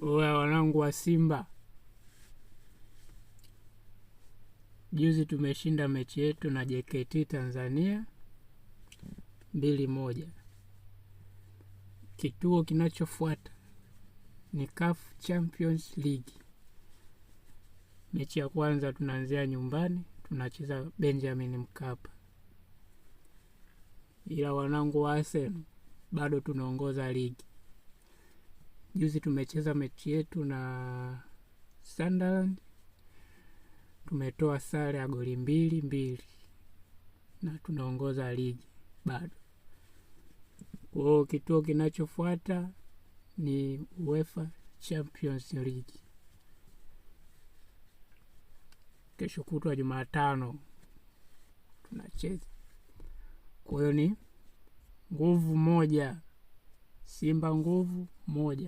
Wanangu wa Simba, juzi tumeshinda mechi yetu na JKT Tanzania 2-1. Kituo kinachofuata ni CAF Champions League. Mechi ya kwanza tunaanzia nyumbani, tunacheza Benjamin Mkapa. Ila wanangu wa Arsenal, bado tunaongoza ligi. Juzi tumecheza mechi yetu na Sunderland, tumetoa sare ya goli 2-2 na tunaongoza ligi bado. Kwa kituo kinachofuata ni UEFA Champions League. Kesho kutwa Jumatano tunacheza. Kwa hiyo ni nguvu moja, Simba nguvu moja.